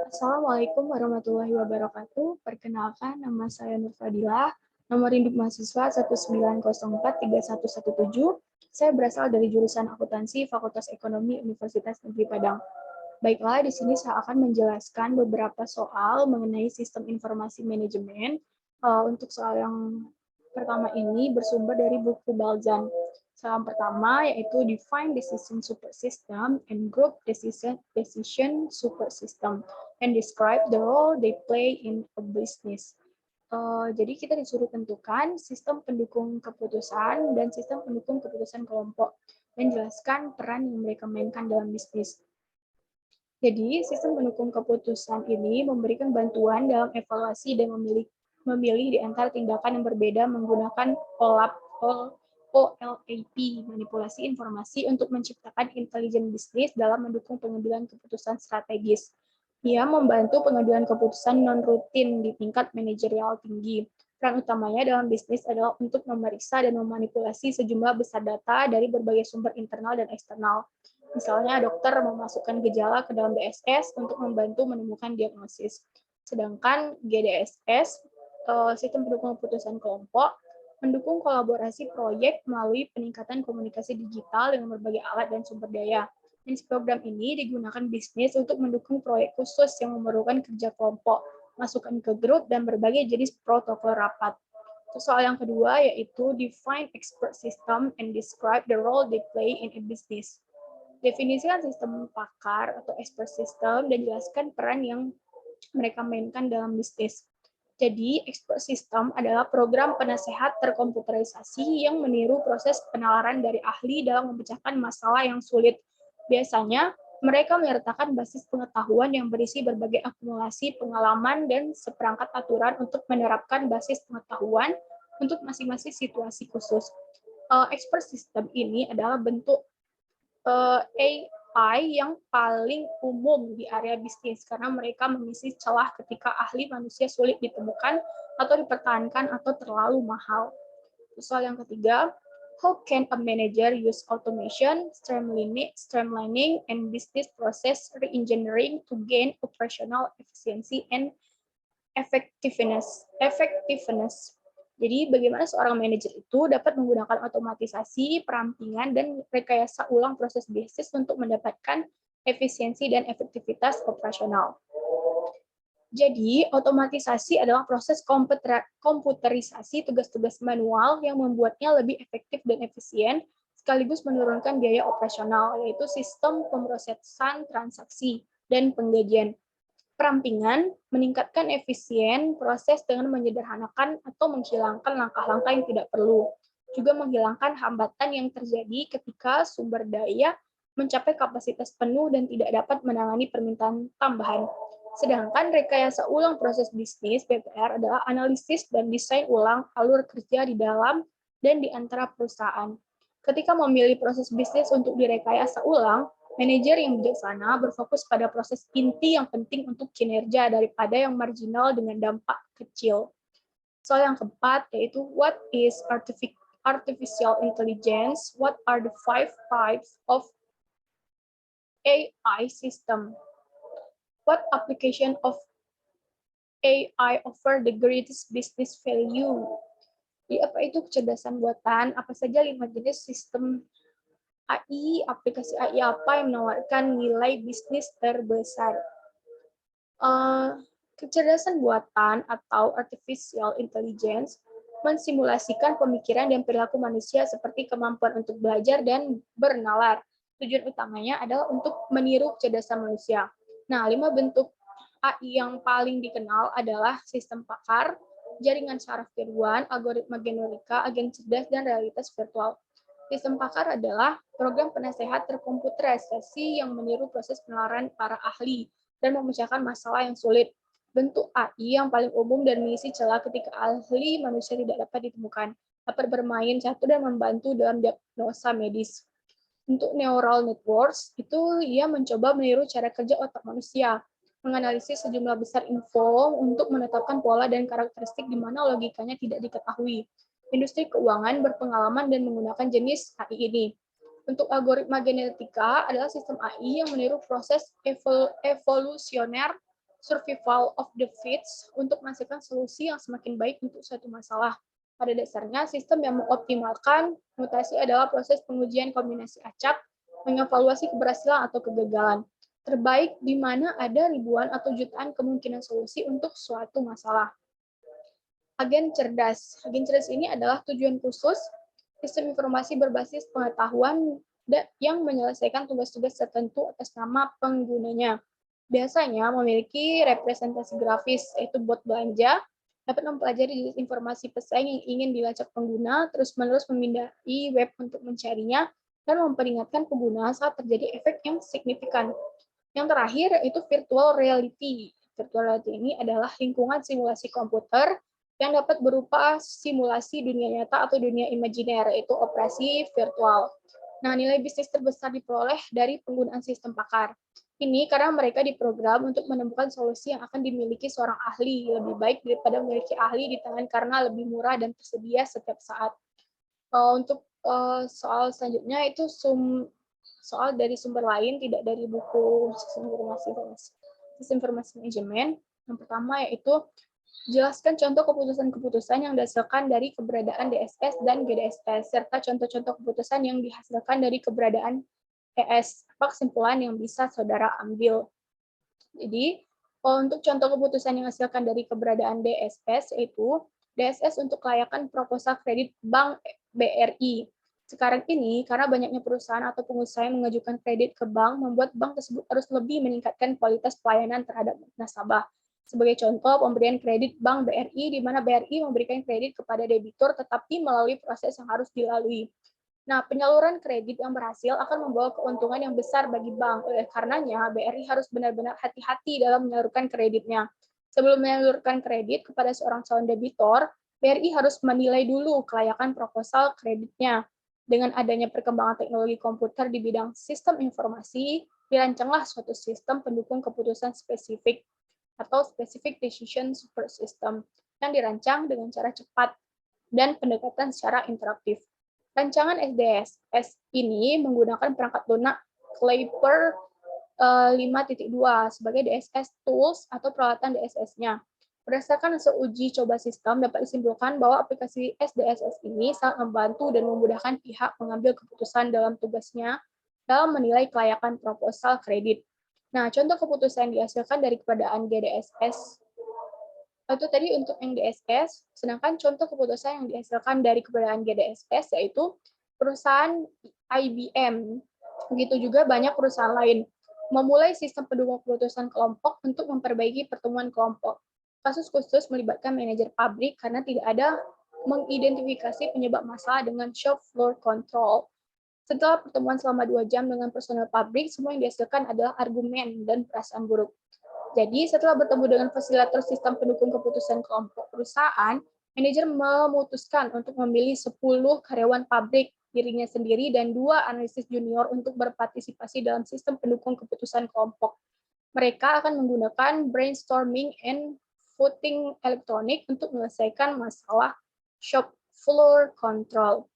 Assalamualaikum warahmatullahi wabarakatuh. Perkenalkan, nama saya Nur Fadilah. Nomor induk mahasiswa 190431117. Saya berasal dari jurusan akuntansi Fakultas Ekonomi Universitas Negeri Padang. Baiklah, di sini saya akan menjelaskan beberapa soal mengenai sistem informasi manajemen. Untuk soal yang pertama ini bersumber dari buku Balzan. Soal pertama yaitu define decision super system and group decision super system and describe the role they play in a business. Jadi kita disuruh tentukan sistem pendukung keputusan dan sistem pendukung keputusan kelompok dan jelaskan peran yang mereka mainkan dalam bisnis. Jadi, sistem pendukung keputusan ini memberikan bantuan dalam evaluasi dan memilih di antara tindakan yang berbeda menggunakan OLAP, manipulasi informasi untuk menciptakan intelijen bisnis dalam mendukung pengambilan keputusan strategis. Ia membantu pengambilan keputusan non-rutin di tingkat manajerial tinggi. Peran utamanya dalam bisnis adalah untuk memeriksa dan memanipulasi sejumlah besar data dari berbagai sumber internal dan eksternal. Misalnya, dokter memasukkan gejala ke dalam DSS untuk membantu menemukan diagnosis. Sedangkan GDSS, sistem pendukung keputusan kelompok, mendukung kolaborasi proyek melalui peningkatan komunikasi digital dengan berbagai alat dan sumber daya. Jenis program ini digunakan bisnis untuk mendukung proyek khusus yang memerlukan kerja kelompok, masukan ke grup, dan berbagai jenis protokol rapat. Soal yang kedua yaitu define expert system and describe the role they play in a business. Definisikan sistem pakar atau expert system dan jelaskan peran yang mereka mainkan dalam bisnis. Jadi, expert system adalah program penasehat terkomputerisasi yang meniru proses penalaran dari ahli dalam memecahkan masalah yang sulit. Biasanya, mereka menyertakan basis pengetahuan yang berisi berbagai akumulasi pengalaman dan seperangkat aturan untuk menerapkan basis pengetahuan untuk masing-masing situasi khusus. Expert system ini adalah bentuk AI yang paling umum di area bisnis karena mereka mengisi celah ketika ahli manusia sulit ditemukan atau dipertahankan atau terlalu mahal. Soal yang ketiga, how can a manager use automation, streamlining, and business process reengineering to gain operational efficiency and effectiveness? Jadi, bagaimana seorang manajer itu dapat menggunakan otomatisasi, perampingan, dan rekayasa ulang proses bisnis untuk mendapatkan efisiensi dan efektivitas operasional. Jadi, otomatisasi adalah proses komputerisasi tugas-tugas manual yang membuatnya lebih efektif dan efisien, sekaligus menurunkan biaya operasional, yaitu sistem pemrosesan transaksi dan penggajian. Perampingan meningkatkan efisien proses dengan menyederhanakan atau menghilangkan langkah-langkah yang tidak perlu. Juga menghilangkan hambatan yang terjadi ketika sumber daya mencapai kapasitas penuh dan tidak dapat menangani permintaan tambahan. Sedangkan rekayasa ulang proses bisnis (PPR) adalah analisis dan desain ulang alur kerja di dalam dan di antara perusahaan. Ketika memilih proses bisnis untuk direkayasa ulang, manajer yang bijaksana berfokus pada proses inti yang penting untuk kinerja daripada yang marginal dengan dampak kecil. Soal yang keempat yaitu what is artificial intelligence? What are the 5 types of AI system? What application of AI offer the greatest business value? Jadi apa itu kecerdasan buatan? Apa saja 5 jenis sistem AI, aplikasi AI apa yang menawarkan nilai bisnis terbesar? Kecerdasan buatan atau artificial intelligence mensimulasikan pemikiran dan perilaku manusia seperti kemampuan untuk belajar dan bernalar. Tujuan utamanya adalah untuk meniru kecerdasan manusia. Nah, 5 bentuk AI yang paling dikenal adalah sistem pakar, jaringan saraf tiruan, algoritma generika, agen cerdas, dan realitas virtual. Sistem pakar adalah program penasehat terkomputerisasi yang meniru proses penalaran para ahli dan memecahkan masalah yang sulit. Bentuk AI yang paling umum dan mengisi celah ketika ahli manusia tidak dapat ditemukan, dapat bermain catur dan membantu dalam diagnosa medis. Untuk neural networks, itu ia mencoba meniru cara kerja otak manusia, menganalisis sejumlah besar info untuk menetapkan pola dan karakteristik di mana logikanya tidak diketahui. Industri keuangan berpengalaman dan menggunakan jenis AI ini. Untuk algoritma genetika adalah sistem AI yang meniru proses evolusioner survival of the fittest untuk menghasilkan solusi yang semakin baik untuk suatu masalah. Pada dasarnya, sistem yang mengoptimalkan mutasi adalah proses pengujian kombinasi acak, mengevaluasi keberhasilan atau kegagalan terbaik di mana ada ribuan atau jutaan kemungkinan solusi untuk suatu masalah. Agen cerdas. Agen cerdas ini adalah tujuan khusus sistem informasi berbasis pengetahuan yang menyelesaikan tugas-tugas tertentu atas nama penggunanya. Biasanya memiliki representasi grafis, yaitu bot belanja, dapat mempelajari informasi pesaing yang ingin dilacak pengguna, terus-menerus memindai web untuk mencarinya, dan memperingatkan pengguna saat terjadi efek yang signifikan. Yang terakhir itu virtual reality. Virtual reality ini adalah lingkungan simulasi komputer yang dapat berupa simulasi dunia nyata atau dunia imajiner, yaitu operasi virtual. Nah, nilai bisnis terbesar diperoleh dari penggunaan sistem pakar. Ini karena mereka diprogram untuk menemukan solusi yang akan dimiliki seorang ahli lebih baik daripada memiliki ahli di tangan karena lebih murah dan tersedia setiap saat. Untuk soal selanjutnya itu soal dari sumber lain, tidak dari buku sistem informasi manajemen. Yang pertama yaitu jelaskan contoh keputusan-keputusan yang dihasilkan dari keberadaan DSS dan GDSS, serta contoh-contoh keputusan yang dihasilkan dari keberadaan ES. Apa kesimpulan yang bisa saudara ambil? Jadi, untuk contoh keputusan yang dihasilkan dari keberadaan DSS, yaitu DSS untuk kelayakan proposal kredit Bank BRI. Sekarang ini, karena banyaknya perusahaan atau pengusaha yang mengajukan kredit ke bank, membuat bank tersebut harus lebih meningkatkan kualitas pelayanan terhadap nasabah. Sebagai contoh, pemberian kredit Bank BRI, di mana BRI memberikan kredit kepada debitur, tetapi melalui proses yang harus dilalui. Nah, penyaluran kredit yang berhasil akan membawa keuntungan yang besar bagi bank. Oleh karenanya, BRI harus benar-benar hati-hati dalam menyalurkan kreditnya. Sebelum menyalurkan kredit kepada seorang calon debitor, BRI harus menilai dulu kelayakan proposal kreditnya. Dengan adanya perkembangan teknologi komputer di bidang sistem informasi, dirancanglah suatu sistem pendukung keputusan spesifik atau Specific Decision Support System yang dirancang dengan cara cepat dan pendekatan secara interaktif. Rancangan SDS ini menggunakan perangkat lunak Clapper 5.2 sebagai DSS tools atau peralatan DSS-nya. Berdasarkan hasil uji coba sistem, dapat disimpulkan bahwa aplikasi SDSS ini sangat membantu dan memudahkan pihak mengambil keputusan dalam tugasnya dalam menilai kelayakan proposal kredit. Nah, contoh keputusan yang dihasilkan dari keberadaan GDSS itu tadi untuk yang DSS, sedangkan contoh keputusan yang dihasilkan dari keberadaan GDSS yaitu perusahaan IBM. Begitu juga banyak perusahaan lain. Memulai sistem pendukung keputusan kelompok untuk memperbaiki pertemuan kelompok. Kasus khusus melibatkan manajer pabrik karena tidak ada mengidentifikasi penyebab masalah dengan shop floor control. Setelah pertemuan selama 2 jam dengan personel pabrik, semua yang dihasilkan adalah argumen dan perasaan buruk. Jadi, setelah bertemu dengan fasilitator sistem pendukung keputusan kelompok perusahaan, manajer memutuskan untuk memilih 10 karyawan pabrik, dirinya sendiri, dan 2 analisis junior untuk berpartisipasi dalam sistem pendukung keputusan kelompok. Mereka akan menggunakan brainstorming and voting elektronik untuk menyelesaikan masalah shop floor control.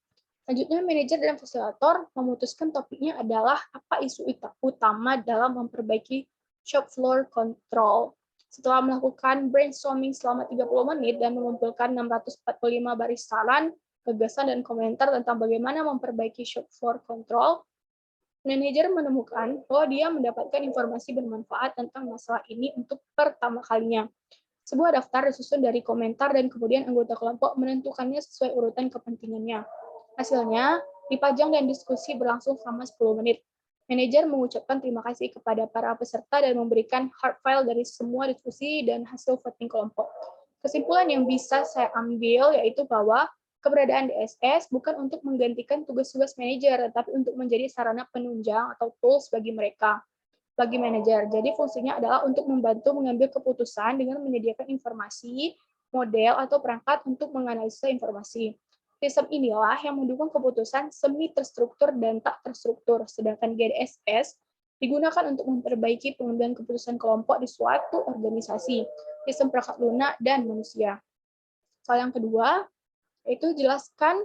Selanjutnya, manajer dan fasilitator memutuskan topiknya adalah apa isu utama dalam memperbaiki shop floor control. Setelah melakukan brainstorming selama 30 menit dan mengumpulkan 645 baris saran, gagasan, dan komentar tentang bagaimana memperbaiki shop floor control, manajer menemukan bahwa dia mendapatkan informasi bermanfaat tentang masalah ini untuk pertama kalinya. Sebuah daftar disusun dari komentar dan kemudian anggota kelompok menentukannya sesuai urutan kepentingannya. Hasilnya, dipajang dan diskusi berlangsung selama 10 menit. Manajer mengucapkan terima kasih kepada para peserta dan memberikan hard file dari semua diskusi dan hasil voting kelompok. Kesimpulan yang bisa saya ambil yaitu bahwa keberadaan DSS bukan untuk menggantikan tugas-tugas manajer, tetapi untuk menjadi sarana penunjang atau tools bagi mereka, bagi manajer. Jadi fungsinya adalah untuk membantu mengambil keputusan dengan menyediakan informasi, model, atau perangkat untuk menganalisa informasi. Sistem inilah yang mendukung keputusan semi terstruktur dan tak terstruktur, sedangkan GDSS digunakan untuk memperbaiki pengambilan keputusan kelompok di suatu organisasi, sistem perangkat lunak, dan manusia. Soal yang kedua, yaitu jelaskan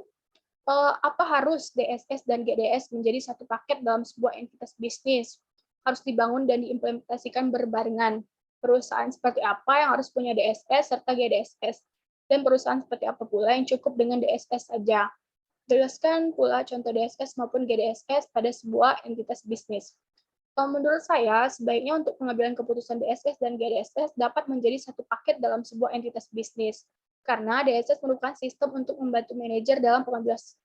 Apa harus DSS dan GDS menjadi satu paket dalam sebuah entitas bisnis? Harus dibangun dan diimplementasikan berbarengan. Perusahaan seperti apa yang harus punya DSS serta GDSS? Dan perusahaan seperti apa pula yang cukup dengan DSS saja? Jelaskan pula contoh DSS maupun GDSS pada sebuah entitas bisnis. Menurut saya, sebaiknya untuk pengambilan keputusan DSS dan GDSS dapat menjadi satu paket dalam sebuah entitas bisnis. Karena DSS merupakan sistem untuk membantu manajer dalam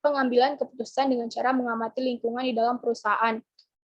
pengambilan keputusan dengan cara mengamati lingkungan di dalam perusahaan.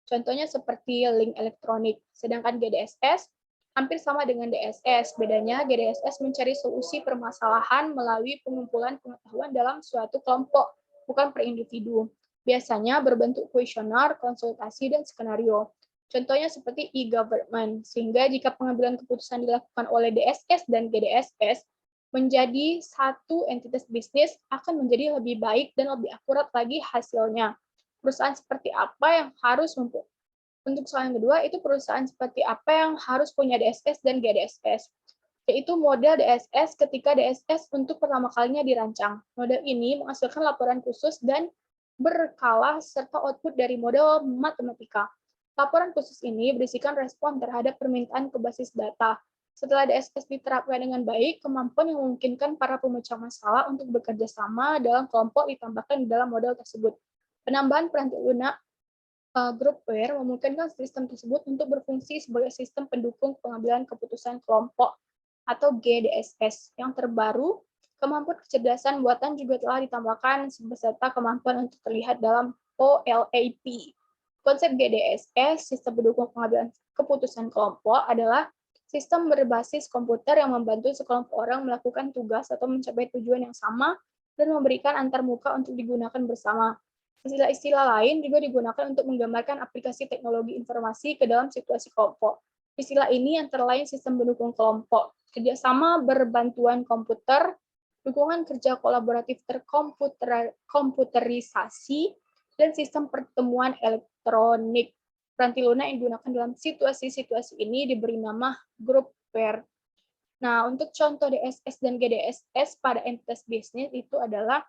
Contohnya seperti link elektronik. Sedangkan GDSS hampir sama dengan DSS. Bedanya GDSS mencari solusi permasalahan melalui pengumpulan pengetahuan dalam suatu kelompok, bukan per individu. Biasanya berbentuk kuesioner, konsultasi, dan skenario. Contohnya seperti e-government, sehingga jika pengambilan keputusan dilakukan oleh DSS dan GDSS menjadi satu entitas bisnis akan menjadi lebih baik dan lebih akurat lagi hasilnya. Perusahaan seperti apa yang harus untuk soal yang kedua itu perusahaan seperti apa yang harus punya DSS dan GDSS, yaitu model DSS ketika DSS untuk pertama kalinya dirancang. Model ini menghasilkan laporan khusus dan berkala serta output dari model matematika. Laporan khusus ini berisikan respon terhadap permintaan ke basis data. Setelah DSS diterapkan dengan baik, kemampuan yang memungkinkan para pemecah masalah untuk bekerja sama dalam kelompok ditambahkan di dalam model tersebut. Penambahan peranti lunak groupware memungkinkan sistem tersebut untuk berfungsi sebagai sistem pendukung pengambilan keputusan kelompok atau GDSS. Yang terbaru, kemampuan kecerdasan buatan juga telah ditambahkan beserta kemampuan untuk terlihat dalam OLAP. Konsep GDSS, sistem pendukung pengambilan keputusan kelompok, adalah sistem berbasis komputer yang membantu sekelompok orang melakukan tugas atau mencapai tujuan yang sama dan memberikan antarmuka untuk digunakan bersama. Istilah-istilah lain juga digunakan untuk menggambarkan aplikasi teknologi informasi ke dalam situasi kelompok. Istilah ini antara lain sistem pendukung kelompok, kerjasama berbantuan komputer, dukungan kerja kolaboratif terkomputerisasi, dan sistem pertemuan elektronik. Peranti lunak yang digunakan dalam situasi-situasi ini diberi nama groupware. Nah, untuk contoh DSS dan GDSS pada entitas bisnis itu adalah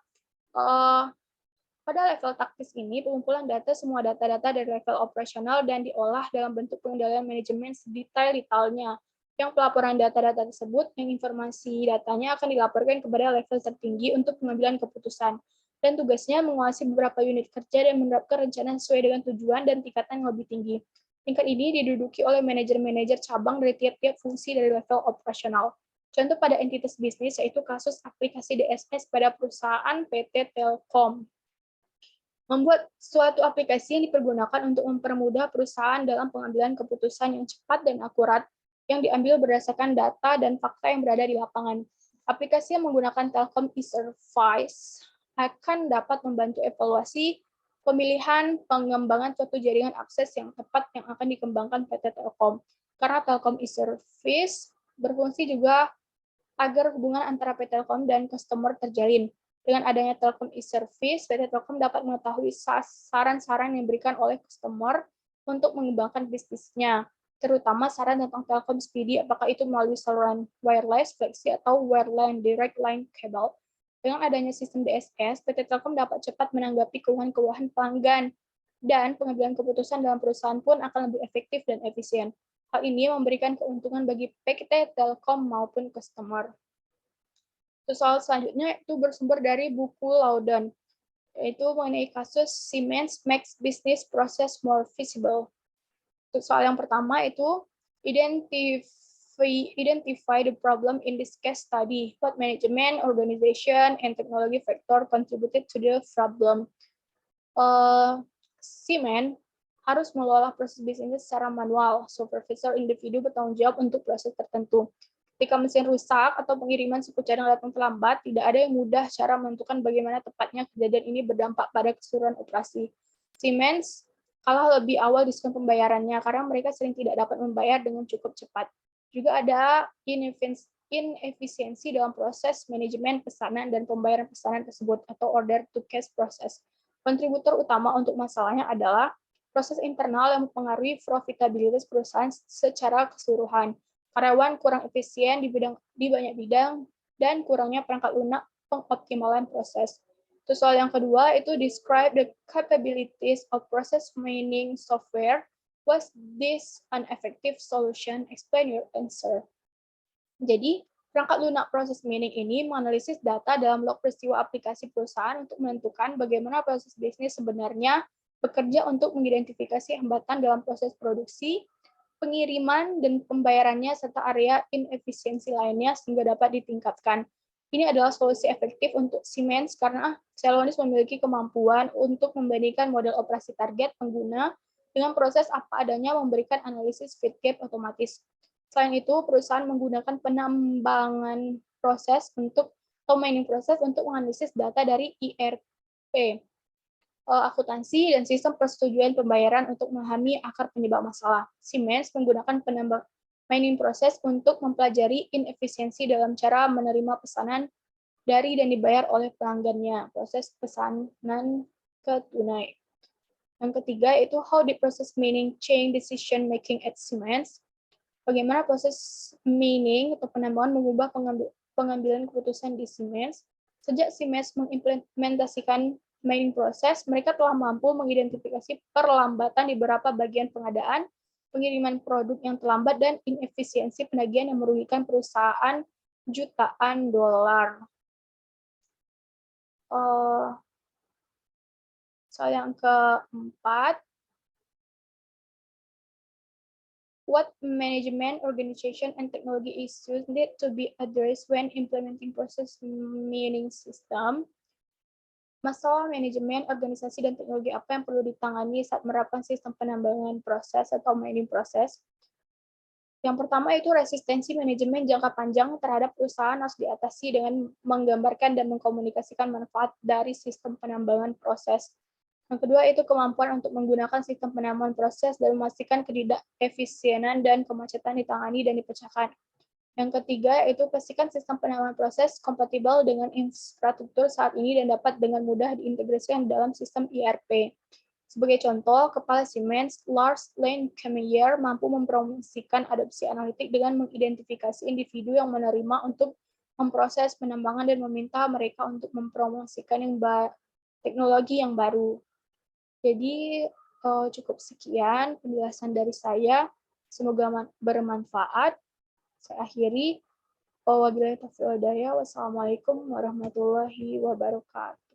pada level taktis ini, pengumpulan data semua data-data dari level operasional dan diolah dalam bentuk pengendalian manajemen sedetail-detailnya. Yang pelaporan data-data tersebut, yang informasi datanya akan dilaporkan kepada level tertinggi untuk pengambilan keputusan. Dan tugasnya menguasai beberapa unit kerja dan menerapkan rencana sesuai dengan tujuan dan tingkatan yang lebih tinggi. Tingkat ini diduduki oleh manajer-manajer cabang dari tiap-tiap fungsi dari level operasional. Contoh pada entitas bisnis yaitu kasus aplikasi DSS pada perusahaan PT Telkom. Membuat suatu aplikasi yang dipergunakan untuk mempermudah perusahaan dalam pengambilan keputusan yang cepat dan akurat, yang diambil berdasarkan data dan fakta yang berada di lapangan. Aplikasi yang menggunakan Telkom e-Service akan dapat membantu evaluasi pemilihan pengembangan suatu jaringan akses yang tepat yang akan dikembangkan PT Telkom. Karena Telkom e-Service berfungsi juga agar hubungan antara PT Telkom dan customer terjalin. Dengan adanya Telkom e-Service, PT Telkom dapat mengetahui saran-saran yang diberikan oleh customer untuk mengembangkan bisnisnya, terutama saran tentang Telkom Speedy, apakah itu melalui saluran wireless, flexi, atau wireline direct line cable. Dengan adanya sistem DSS, PT Telkom dapat cepat menanggapi keluhan-keluhan pelanggan, dan pengambilan keputusan dalam perusahaan pun akan lebih efektif dan efisien. Hal ini memberikan keuntungan bagi PT Telkom maupun customer. Soal selanjutnya itu bersumber dari buku Loudon, yaitu mengenai kasus Siemens makes business process more visible. Soal yang pertama itu identify the problem in this case study. What management, organization, and technology factor contributed to the problem? Siemens harus mengelola proses bisnis secara manual. Supervisor individu bertanggung jawab untuk proses tertentu. Ketika mesin rusak atau pengiriman suku cadang datang terlambat, tidak ada yang mudah cara menentukan bagaimana tepatnya kejadian ini berdampak pada keseluruhan operasi. Siemens kalah lebih awal diskon pembayarannya karena mereka sering tidak dapat membayar dengan cukup cepat. Juga ada inefisiensi dalam proses manajemen pesanan dan pembayaran pesanan tersebut atau order to cash process. Kontributor utama untuk masalahnya adalah proses internal yang mempengaruhi profitabilitas perusahaan secara keseluruhan. Karyawan kurang efisien di banyak bidang, dan kurangnya perangkat lunak pengoptimalan proses. Terus soal yang kedua itu describe the capabilities of process mining software. Was this an effective solution? Explain your answer. Jadi, perangkat lunak proses mining ini menganalisis data dalam log peristiwa aplikasi perusahaan untuk menentukan bagaimana proses bisnis sebenarnya bekerja untuk mengidentifikasi hambatan dalam proses produksi, pengiriman, dan pembayarannya, serta area inefisiensi lainnya sehingga dapat ditingkatkan. Ini adalah solusi efektif untuk Siemens karena Celonis memiliki kemampuan untuk membandingkan model operasi target pengguna dengan proses apa adanya memberikan analisis feed gap otomatis. Selain itu, perusahaan menggunakan penambangan proses atau mining proses untuk menganalisis data dari ERP, akuntansi, dan sistem persetujuan pembayaran untuk memahami akar penyebab masalah. Siemens menggunakan mining proses untuk mempelajari inefisiensi dalam cara menerima pesanan dari dan dibayar oleh pelanggannya, proses pesanan ke tunai. Yang ketiga itu how the process mining change decision making at Siemens. Bagaimana proses mining atau penambangan mengubah pengambilan keputusan di Siemens. Sejak Siemens mengimplementasikan mining proses, mereka telah mampu mengidentifikasi perlambatan di beberapa bagian pengadaan, pengiriman produk yang terlambat, dan inefisiensi penagihan yang merugikan perusahaan jutaan dolar. Soal yang keempat, what management, organization, and technology issues need to be addressed when implementing process mining system? Masalah manajemen, organisasi, dan teknologi apa yang perlu ditangani saat menerapkan sistem penambangan proses atau mining proses? Yang pertama itu resistensi manajemen jangka panjang terhadap perusahaan harus diatasi dengan menggambarkan dan mengkomunikasikan manfaat dari sistem penambangan proses. Yang kedua itu kemampuan untuk menggunakan sistem penambangan proses dan memastikan ketidakefisienan dan kemacetan ditangani dan dipecahkan. Yang ketiga itu pastikan sistem penambangan proses kompatibel dengan infrastruktur saat ini dan dapat dengan mudah diintegrasikan dalam sistem ERP. Sebagai contoh, Kepala Siemens, Lars Lane-Kemeier, mampu mempromosikan adopsi analitik dengan mengidentifikasi individu yang menerima untuk memproses penambangan dan meminta mereka untuk mempromosikan teknologi yang baru. Jadi cukup sekian penjelasan dari saya. Semoga bermanfaat. Saya akhiri. Wabillahi taufiq wal hidayah. Wassalamualaikum warahmatullahi wabarakatuh.